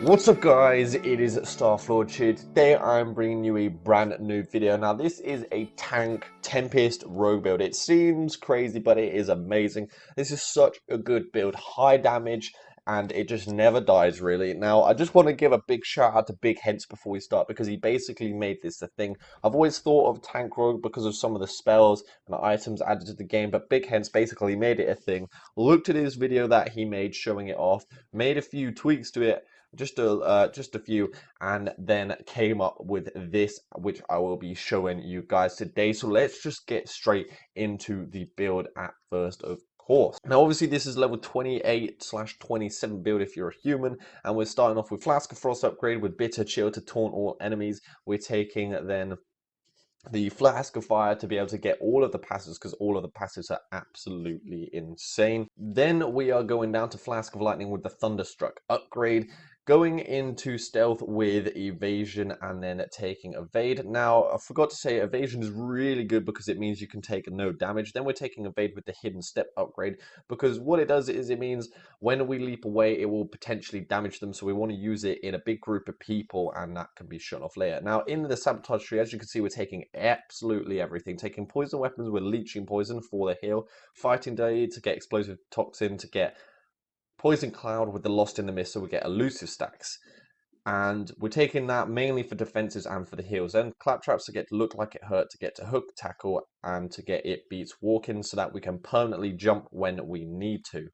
What's up guys, it is StarFlorge here. Today I'm bringing you a brand new video. Now this is a tank Tempest rogue build. It seems crazy but it is amazing. This is such a good build, high damage and it just never dies really. Now I just want to give a big shout out to Big Hence before we start because he basically made this a thing. I've always thought of tank rogue because of some of the spells and the items added to the game, but Big Hence basically made it a thing. Looked at his video that he made showing it off, made a few tweaks to it, just a few, and then came up with this, which I will be showing you guys today. So let's just get straight into the build at first, of course. Now obviously this is level 28/27 build if you're a human, and we're starting off with Flask of Frost upgrade with Bitter Chill to taunt all enemies. We're taking then the Flask of Fire to be able to get all of the passives, because all of the passives are absolutely insane. Then we are going down to Flask of Lightning with the Thunderstruck upgrade, going into Stealth with Evasion, and then taking Evade. Now, I forgot to say Evasion is really good because it means you can take no damage. Then we're taking Evade with the Hidden Step upgrade, because what it does is it means when we leap away, it will potentially damage them, so we want to use it in a big group of people, and that can be shut off later. Now, in the Sabotage tree, as you can see, we're taking absolutely everything. Taking Poison Weapons with Leeching Poison for the heal, Fighting Day to get Explosive Toxin, to get Poison Cloud with the Lost in the Mist, so we get Elusive stacks. And we're taking that mainly for defenses and for the heals. Then Claptraps to get to Look Like It Hurt, to get to Hook Tackle, and to get It Beats Walking, so that we can permanently jump when we need to.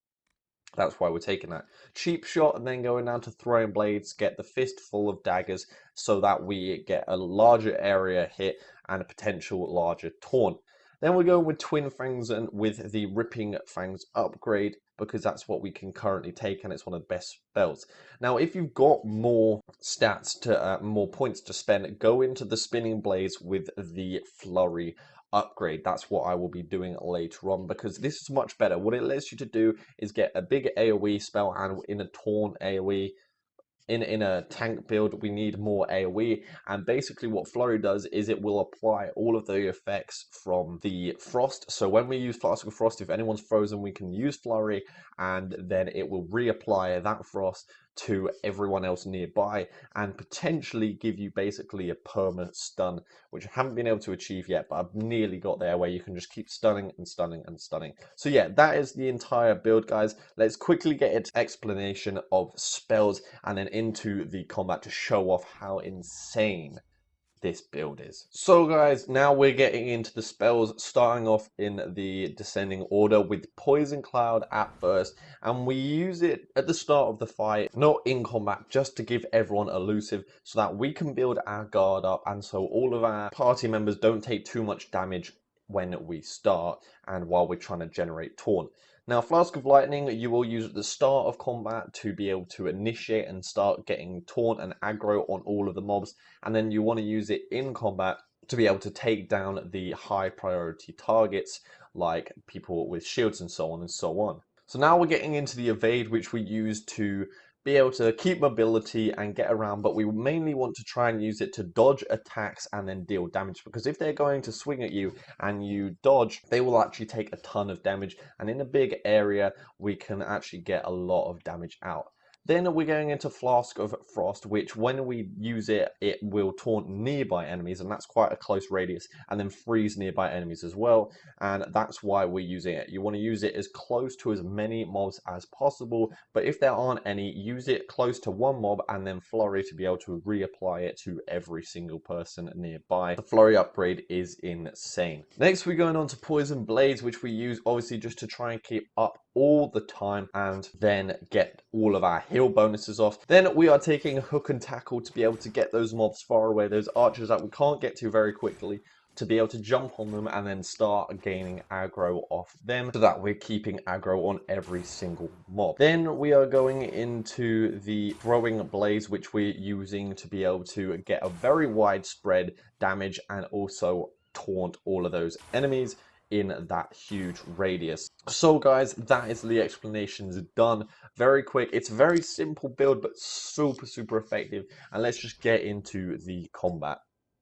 That's why we're taking that. Cheap Shot, and then going down to Throwing Blades, get the Fist full of daggers so that we get a larger area hit and a potential larger taunt. Then we're going with Twin Fangs and with the Ripping Fangs upgrade, because that's what we can currently take and it's one of the best spells. Now if you've got more stats to more points to spend, go into the Spinning Blades with the Flurry upgrade. That's what I will be doing later on, because this is much better. What it lets you to do is get a big AoE spell, and in a taunt AoE, in a tank build, we need more AoE, and basically what Flurry does is it will apply all of the effects from the Frost. So when we use Flask of Frost, if anyone's frozen, we can use Flurry, and then it will reapply that Frost to everyone else nearby, and potentially give you basically a permanent stun, which I haven't been able to achieve yet, but I've nearly got there, where you can just keep stunning and stunning and stunning. So yeah, that is the entire build, guys. Let's quickly get its explanation of spells and then into the combat to show off how insane this build is. So guys, now we're getting into the spells, starting off in the descending order with Poison Cloud at first, and we use it at the start of the fight, not in combat, just to give everyone elusive so that we can build our guard up, and so all of our party members don't take too much damage when we start and while we're trying to generate taunt. Now, Flask of Lightning, you will use at the start of combat to be able to initiate and start getting taunt and aggro on all of the mobs, and then you want to use it in combat to be able to take down the high priority targets, like people with shields and so on and so on. So now we're getting into the Evade, which we use to be able to keep mobility and get around, but we mainly want to try and use it to dodge attacks and then deal damage, because if they're going to swing at you and you dodge, they will actually take a ton of damage, and in a big area we can actually get a lot of damage out. Then we're going into Flask of Frost, which when we use it, it will taunt nearby enemies, and that's quite a close radius, and then freeze nearby enemies as well, and that's why we're using it. You want to use it as close to as many mobs as possible, but if there aren't any, use it close to one mob and then Flurry to be able to reapply it to every single person nearby. The Flurry upgrade is insane. Next, we're going on to Poison Blades, which we use obviously just to try and keep up all the time and then get all of our heal bonuses off. Then we are taking Hook and Tackle to be able to get those mobs far away, those archers that we can't get to very quickly, to be able to jump on them and then start gaining aggro off them, so that we're keeping aggro on every single mob. Then we are going into the Throwing Blades, which we're using to be able to get a very widespread damage and also taunt all of those enemies in that huge radius. So guys, that is the explanations done. Very quick, it's a very simple build but super effective, and let's just get into the combat.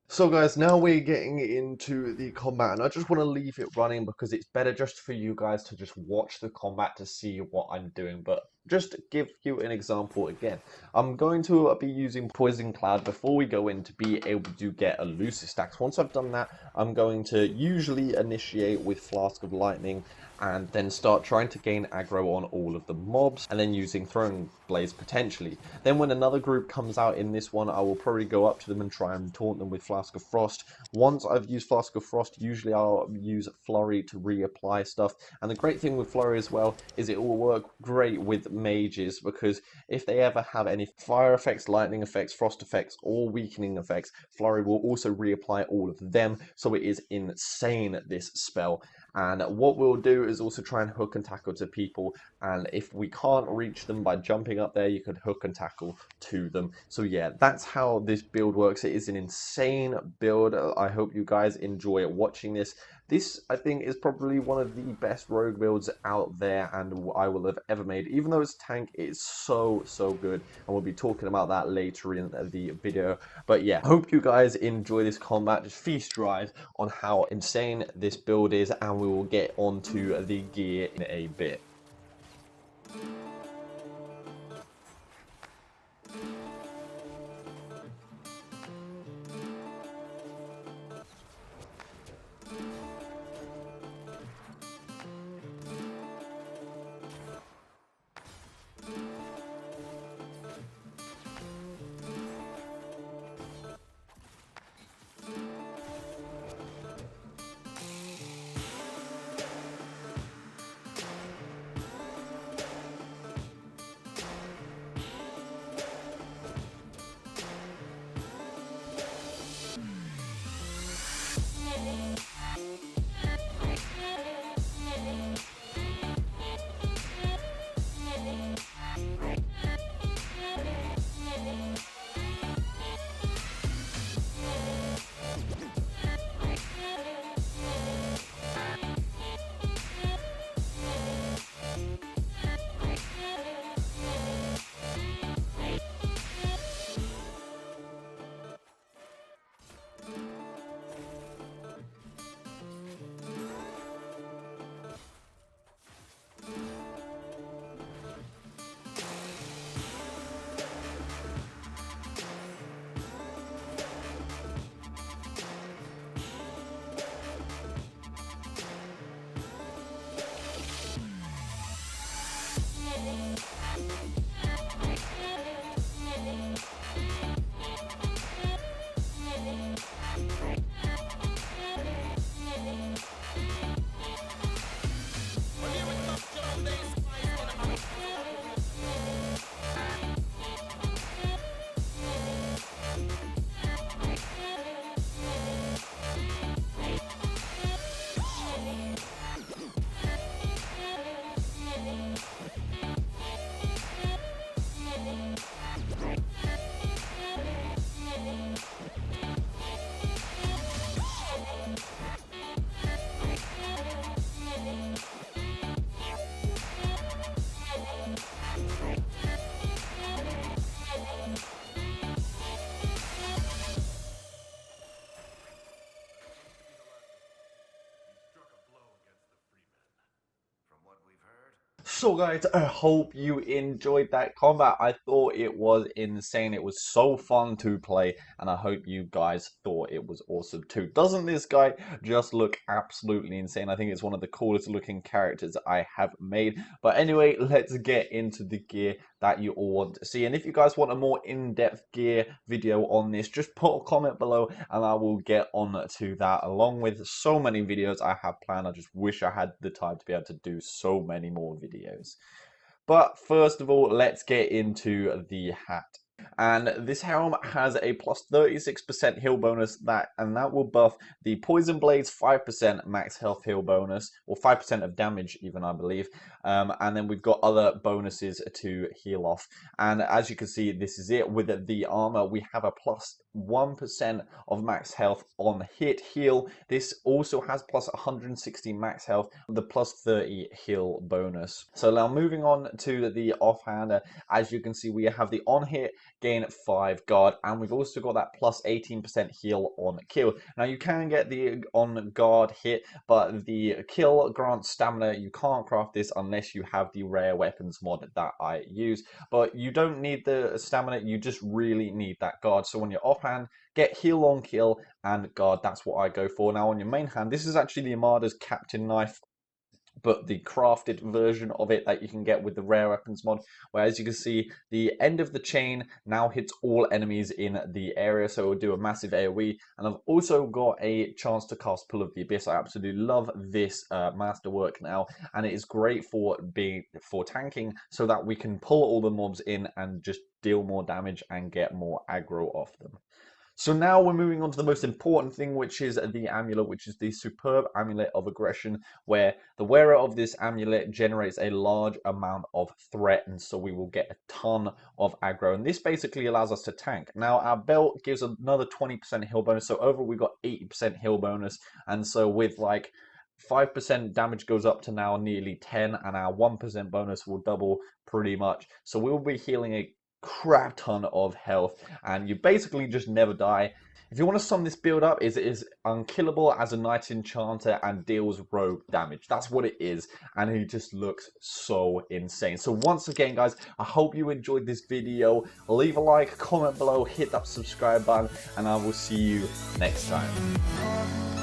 So guys, now we're getting into the combat, and I just want to leave it running because it's better just for you guys to just watch the combat to see what I'm doing. But just give you an example again, I'm going to be using Poison Cloud before we go in to be able to get elusive stacks. Once I've done that, I'm going to usually initiate with Flask of Lightning and then start trying to gain aggro on all of the mobs, and then using Throwing Blaze potentially. Then when another group comes out in this one, I will probably go up to them and try and taunt them with Flask of Frost. Once I've used Flask of Frost, usually I'll use Flurry to reapply stuff. And the great thing with Flurry as well is it will work great with mages, because if they ever have any fire effects, lightning effects, frost effects, or weakening effects, Flurry will also reapply all of them. So it is insane, this spell. And what we'll do is also try and hook and tackle to people, and if we can't reach them by jumping up there, you could hook and tackle to them. So yeah, that's how this build works. It is an insane build. I hope you guys enjoy watching this. This, I think, is probably one of the best rogue builds out there and I will have ever made. Even though it's tank, it's so good, and we'll be talking about that later in the video. But yeah, hope you guys enjoy this combat. Just feast your eyes on how insane this build is, and we will get onto the gear in a bit. So guys, I hope you enjoyed that combat. I thought it was insane. It was so fun to play, and I hope you guys thought it was awesome too. Doesn't this guy just look absolutely insane? I think it's one of the coolest looking characters I have made. But anyway, let's get into the gear that you all want to see. And if you guys want a more in-depth gear video on this, just put a comment below and I will get on to that, along with so many videos I have planned. I just wish I had the time to be able to do so many more videos. But first of all, let's get into the hat. And this helm has a plus 36% heal bonus, and that will buff the Poison Blade's 5% max health heal bonus, or 5% of damage even, I believe. And then we've got other bonuses to heal off. And as you can see, this is it. With the armor, we have a plus 1% of max health on hit heal. This also has plus 160 max health, the plus 30 heal bonus. So now moving on to the offhand, as you can see, we have the on hit gain 5 guard, and we've also got that plus 18% heal on kill. Now you can get the on guard hit, but the kill grants stamina. You can't craft this unless you have the rare weapons mod that I use, but you don't need the stamina, you just really need that guard. So on your offhand, get heal on kill and guard. That's what I go for. Now on your main hand, this is actually the Armada's Captain Knife, but the crafted version of it that you can get with the rare weapons mod, where as you can see, the end of the chain now hits all enemies in the area, so it will do a massive AoE. And I've also got a chance to cast Pull of the Abyss. I absolutely love this masterwork now, and it is great for tanking, so that we can pull all the mobs in and just deal more damage and get more aggro off them. So now we're moving on to the most important thing, which is the amulet, which is the superb amulet of aggression, where the wearer of this amulet generates a large amount of threat, and so we will get a ton of aggro. And this basically allows us to tank. Now our belt gives another 20% heal bonus, so overall we got 80% heal bonus, and so with like 5% damage goes up to now nearly 10, and our 1% bonus will double pretty much. So we'll be healing a crap ton of health, and you basically just never die. If you want to sum this build up, it is unkillable as a Knight Enchanter and deals rogue damage. That's what it is, and it just looks so insane. So once again, guys, I hope you enjoyed this video. Leave a like, comment below, hit that subscribe button, and I will see you next time.